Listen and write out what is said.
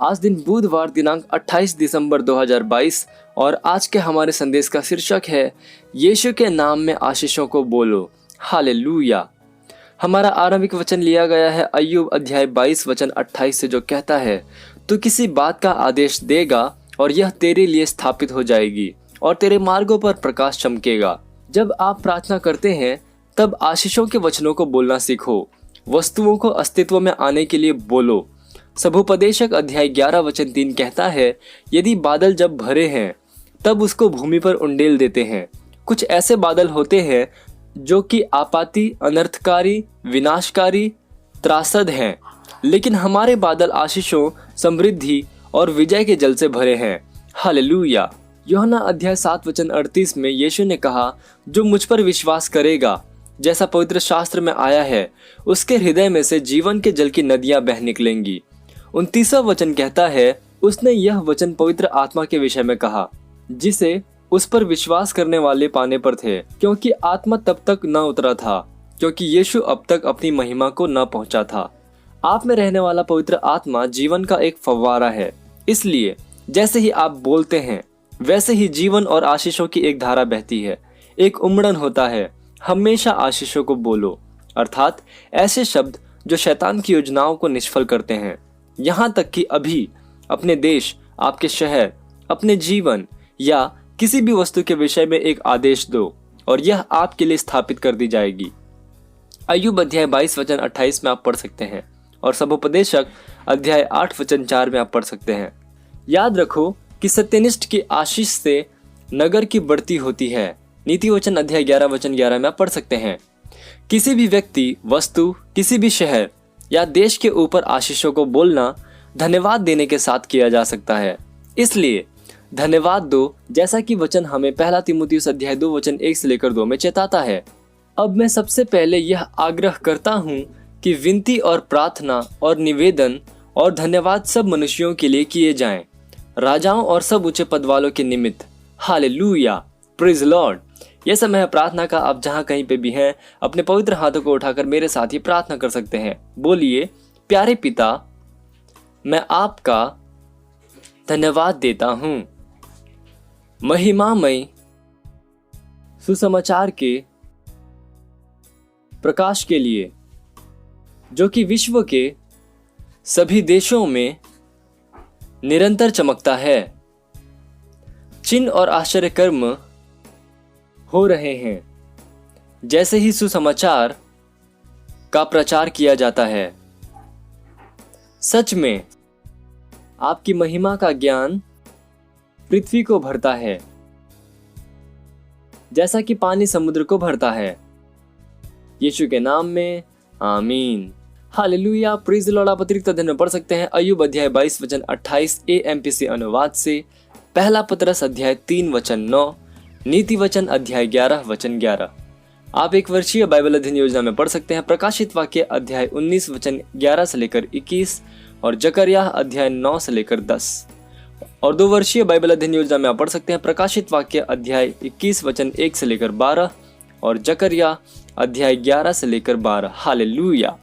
आज दिन बुधवार दिनांक 28 दिसंबर 2022 और आज के हमारे संदेश का शीर्षक है यीशु के नाम में आशीषों को बोलो, हालेलुया। हमारा आरंभिक वचन लिया गया है अय्यूब अध्याय 22 वचन 28 से, जो कहता है, तू किसी बात का आदेश देगा और यह तेरे लिए स्थापित हो जाएगी और तेरे मार्गों पर प्रकाश चमकेगा। जब आप प्रार्थना करते हैं तब आशीषों के वचनों को बोलना सीखो। वस्तुओं को अस्तित्व में आने के लिए बोलो। सभोपदेशक अध्याय 11 वचन 3 कहता है, यदि बादल जब भरे हैं तब उसको भूमि पर उंडेल देते हैं। कुछ ऐसे बादल होते हैं जो कि आपाती, अनर्थकारी, विनाशकारी, त्रासद हैं, लेकिन हमारे बादल आशीषों, समृद्धि और विजय के जल से भरे हैं। हालेलुया। यूहन्ना अध्याय 7 वचन 38 में यीशु ने कहा, जो मुझ पर विश्वास करेगा, जैसा पवित्र शास्त्र में आया है, उसके हृदय में से जीवन के जल की नदियां बह निकलेंगी। 29वां वचन कहता है, उसने यह वचन पवित्र आत्मा के विषय में कहा, जिसे उस पर विश्वास करने वाले पाने पर थे, क्योंकि आत्मा तब तक न उतरा था, क्योंकि यीशु अब तक अपनी महिमा को न पहुंचा था। आप में रहने वाला पवित्र आत्मा जीवन का एक फव्वारा है। इसलिए जैसे ही आप बोलते हैं वैसे ही जीवन और आशीषों की एक धारा बहती है। एक उमड़न होता है, हमेशा आशीषों को बोलो, अर्थात ऐसे शब्द जो शैतान की योजनाओं को निष्फल करते हैं। यहाँ तक कि अभी अपने देश, आपके शहर, अपने जीवन या किसी भी वस्तु के विषय में एक आदेश दो और यह आपके लिए स्थापित कर दी जाएगी। अय्यूब अध्याय 22 वचन 28 में आप पढ़ सकते हैं और सभोपदेशक अध्याय 8 वचन 4 में आप पढ़ सकते हैं। याद रखो कि सत्यनिष्ठ की आशीष से नगर की बढ़ती होती है। नीति वचन अध्याय 11 वचन 11 में आप पढ़ सकते हैं। किसी भी व्यक्ति, वस्तु, किसी भी शहर या देश के ऊपर आशीषों को बोलना धन्यवाद देने के साथ किया जा सकता है। इसलिए धन्यवाद दो, जैसा कि वचन हमें पहला तीमुथियुस अध्याय 2 वचन 1 से लेकर 2 में चेताता है। अब मैं सबसे पहले यह आग्रह करता हूँ कि विनती और प्रार्थना और निवेदन और धन्यवाद सब मनुष्यों के लिए किए जाएं, राजाओं और सब ऊंचे पद वालों के निमित्त। Hallelujah, praise Lord. यह समय है प्रार्थना का। आप जहाँ कहीं पे भी हैं, अपने पवित्र हाथों को उठाकर मेरे साथ ही प्रार्थना कर सकते हैं। बोलिए, प्यारे पिता, मैं आपका धन्यवाद देता हूँ महिमामय सुसमाचार के प्रकाश के लिए, जो कि विश्व के सभी देशों में निरंतर चमकता है। चिन्ह और आश्चर्य कर्म हो रहे हैं जैसे ही सुसमाचार का प्रचार किया जाता है। सच में आपकी महिमा का ज्ञान पृथ्वी को भरता है, जैसा कि पानी समुद्र को भरता है। यीशु के नाम में आमीन। Hallelujah, praise the Lord. आप अतिरिक्त अध्ययन में पढ़ सकते हैं अय्यूब अध्याय 22 वचन 28 AMPC अनुवाद से, पहला पतरस अध्याय 3 वचन 9, नीति वचन अध्याय 11 वचन 11। आप एक वर्षीय बाइबल अध्ययन योजना में पढ़ सकते हैं प्रकाशित वाक्य अध्याय 19 वचन 11 से लेकर 21 और जकरिया अध्याय 9 से लेकर 10। और 2 वर्षीय बाइबल अध्ययन योजना में आप पढ़ सकते हैं प्रकाशित वाक्य अध्याय 21 वचन 1 से लेकर 12 और जकरिया अध्याय 11 से लेकर 12। हालेलुया।